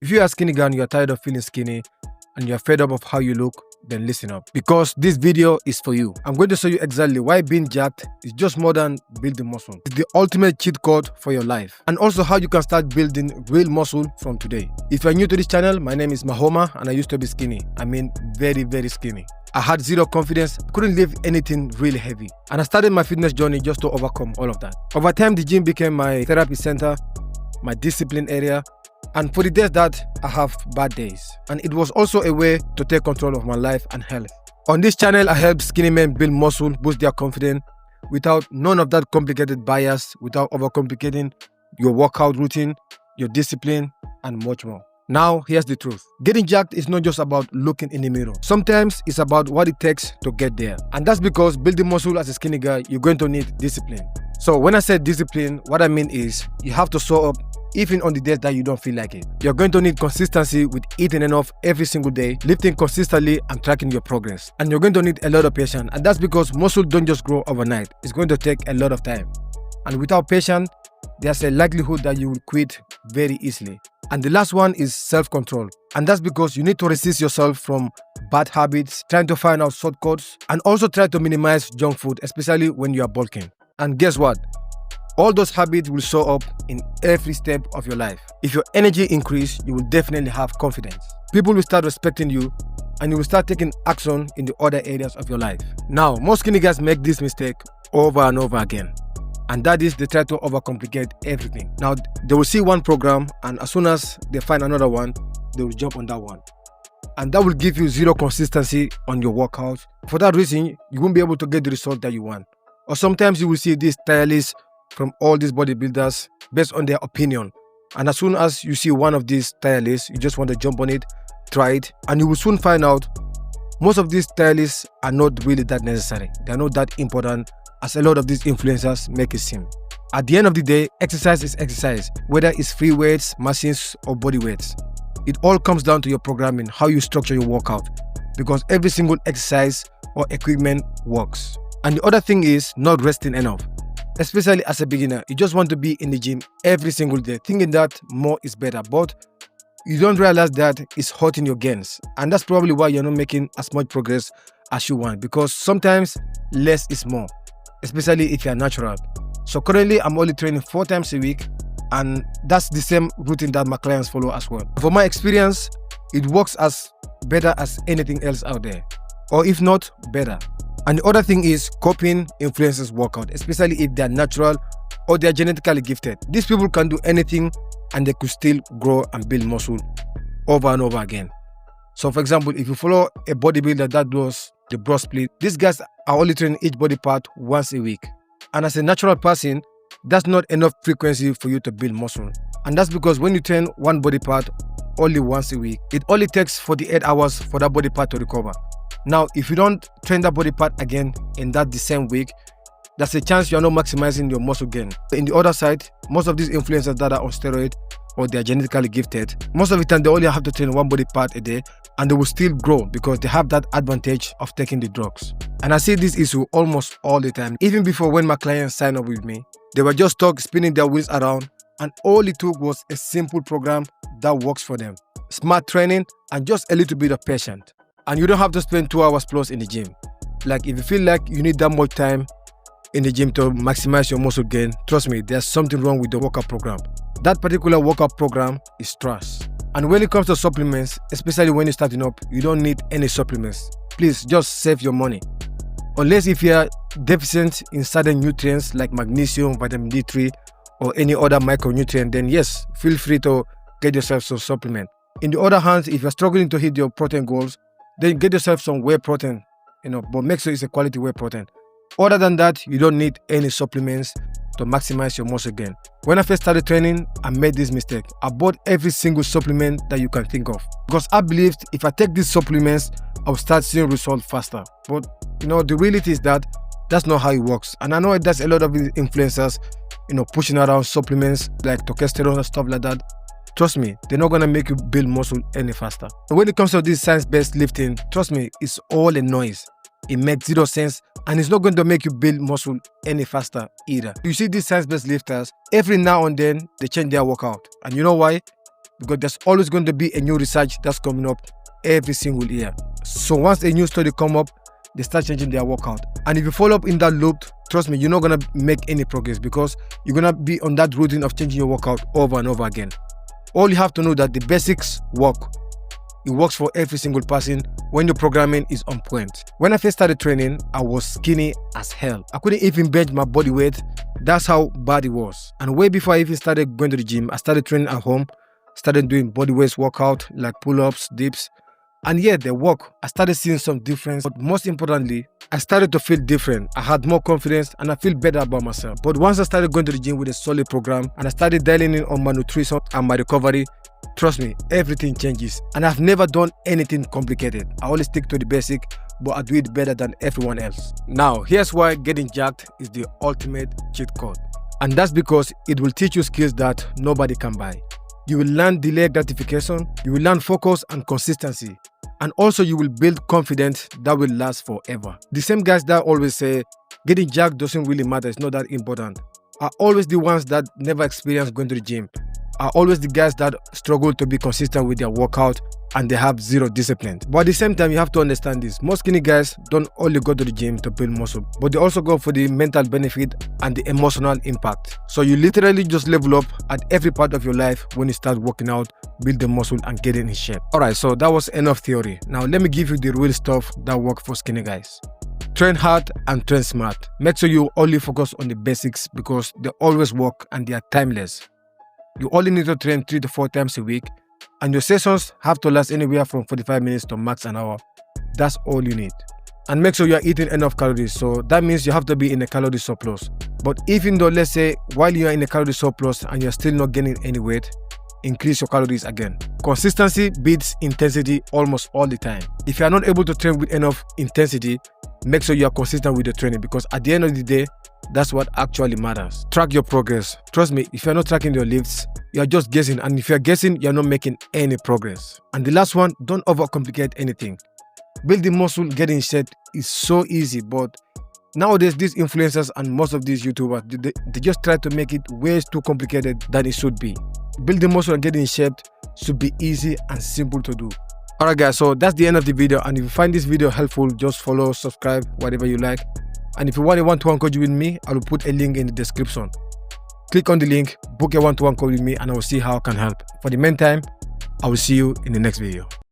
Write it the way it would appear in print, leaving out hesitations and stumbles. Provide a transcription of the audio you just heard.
If you are skinny guy and you're tired of feeling skinny and you're fed up of how you look, then listen up, because this video is for you. I'm going to show you exactly why being jacked is just more than building muscle. It's the ultimate cheat code for your life, and also how you can start building real muscle from today. If you're new to this channel, my name is Mahoma and I used to be skinny. I mean very skinny. I had zero confidence, couldn't lift anything really heavy, and I started my fitness journey just to overcome all of that. Over time, the gym became my therapy center, my discipline area, and for the days that I have bad days. And it was also a way to take control of my life and health. On this channel, I help skinny men build muscle, boost their confidence, without none of that complicated bias, without overcomplicating your workout routine, your discipline, and much more. Now, here's the truth. Getting jacked is not just about looking in the mirror. Sometimes it's about what it takes to get there. And that's because building muscle as a skinny guy, you're going to need discipline. So when I say discipline, what I mean is you have to show up even on the days that you don't feel like it. You're going to need consistency with eating enough every single day, lifting consistently and tracking your progress. And you're going to need a lot of patience. And that's because muscle don't just grow overnight. It's going to take a lot of time. And without patience, there's a likelihood that you will quit very easily. And the last one is self-control. And that's because you need to resist yourself from bad habits, trying to find out shortcuts, and also try to minimize junk food, especially when you are bulking. And guess what? All those habits will show up in every step of your life. If your energy increases, you will definitely have confidence. People will start respecting you, and you will start taking action in the other areas of your life. Now, most skinny guys make this mistake over and over again. And that is, they try to overcomplicate everything. Now, they will see one program, and as soon as they find another one, they will jump on that one. And that will give you zero consistency on your workout. For that reason, you won't be able to get the result that you want. Or sometimes you will see these tier lists from all these bodybuilders based on their opinion. And as soon as you see one of these tier lists, you just want to jump on it, try it, and you will soon find out most of these tier lists are not really that necessary. They are not that important as a lot of these influencers make it seem. At the end of the day, exercise is exercise, whether it's free weights, machines, or body weights. It all comes down to your programming, how you structure your workout, because every single exercise or equipment works. And the other thing is not resting enough. Especially as a beginner, you just want to be in the gym every single day, thinking that more is better, but you don't realize that it's hurting your gains. And that's probably why you're not making as much progress as you want, because sometimes less is more, especially if you're natural. So currently, I'm only training 4 times a week, and that's the same routine that my clients follow as well. For my experience, it works as better as anything else out there, or if not, better. And the other thing is copying influencers' workout, especially if they're natural or they're genetically gifted. These people can do anything and they could still grow and build muscle over and over again. So for example, if you follow a bodybuilder that does the bro split, these guys are only training each body part once a week. And as a natural person, that's not enough frequency for you to build muscle. And that's because when you train one body part only once a week, it only takes 48 hours for that body part to recover. Now, if you don't train that body part again in the same week, there's a chance you're not maximizing your muscle gain. In the other side, most of these influencers that are on steroid or they're genetically gifted, most of the time they only have to train one body part a day and they will still grow because they have that advantage of taking the drugs. And I see this issue almost all the time. Even before, when my clients sign up with me, they were just stuck spinning their wheels around, and all it took was a simple program that works for them. Smart training and just a little bit of patience. And you don't have to spend 2 hours plus in the gym. Like, if you feel like you need that much time in the gym to maximize your muscle gain, trust me, there's something wrong with the workout program. That particular workout program is trash. And when it comes to supplements, especially when you're starting up, you don't need any supplements. Please just save your money. Unless if you're deficient in certain nutrients like magnesium, vitamin D3, or any other micronutrient, then yes, feel free to get yourself some supplement. In the other hand, if you're struggling to hit your protein goals, then get yourself some whey protein, but make sure it's a quality whey protein. Other than that, you don't need any supplements to maximize your muscle gain. When I first started training, I made this mistake. I bought every single supplement that you can think of, because I believed if I take these supplements, I'll start seeing results faster. But the reality is that that's not how it works. And I know there's a lot of influencers, pushing around supplements like testosterone and stuff like that. Trust me, they're not going to make you build muscle any faster. And when it comes to this science-based lifting, trust me, it's all a noise. It makes zero sense, and it's not going to make you build muscle any faster either. You see these science-based lifters, every now and then, they change their workout. And you know why? because there's always going to be a new research that's coming up every single year. So once a new study come up, they start changing their workout. And if you follow up in that loop, trust me, you're not going to make any progress because you're going to be on that routine of changing your workout over and over again. All you have to know that the basics work. It works for every single person when your programming is on point. When I first started training, I was skinny as hell. I couldn't even bench my body weight. That's how bad it was. And way before I even started going to the gym, I started training at home, started doing body weight workout like pull-ups, dips. And yeah, they work. I started seeing some difference, but most importantly, I started to feel different. I had more confidence and I feel better about myself. But once I started going to the gym with a solid program and I started dialing in on my nutrition and my recovery, trust me, everything changes. And I've never done anything complicated. I always stick to the basic, but I do it better than everyone else. Now, here's why getting jacked is the ultimate cheat code. And that's because it will teach you skills that nobody can buy. You will learn delayed gratification, you will learn focus and consistency. And also you will build confidence that will last forever. The same guys that always say, getting jacked doesn't really matter, it's not that important, are always the ones that never experienced going to the gym. Are always the guys that struggle to be consistent with their workout and they have zero discipline. But at the same time, you have to understand this. Most skinny guys don't only go to the gym to build muscle, but they also go for the mental benefit and the emotional impact. So you literally just level up at every part of your life when you start working out, build the muscle and getting in shape. Alright, so that was enough theory. Now let me give you the real stuff that work for skinny guys. Train hard and train smart. Make sure you only focus on the basics because they always work and they are timeless. You only need to train 3 to 4 times a week and your sessions have to last anywhere from 45 minutes to max an hour. That's all you need. And make sure you are eating enough calories, so that means you have to be in a calorie surplus. But even though, let's say, while you are in a calorie surplus and you're still not gaining any weight, increase your calories again. Consistency beats intensity almost all the time. If you are not able to train with enough intensity, make sure you are consistent with the training because at the end of the day, that's what actually matters. Track your progress. Trust me, if you're not tracking your lifts, you're just guessing, and if you're guessing, you're not making any progress. And the last one, don't overcomplicate anything. Building muscle, getting shape is so easy, but nowadays these influencers and most of these YouTubers, they just try to make it way too complicated than it should be. Building muscle and getting shaped should be easy and simple to do. Alright guys, so that's the end of the video, and if you find this video helpful, just follow, subscribe, whatever you like. And if you want a one-to-one coach with me, I will put a link in the description. Click on the link, book a one-to-one call with me, and I will see how I can help. For the meantime, I will see you in the next video.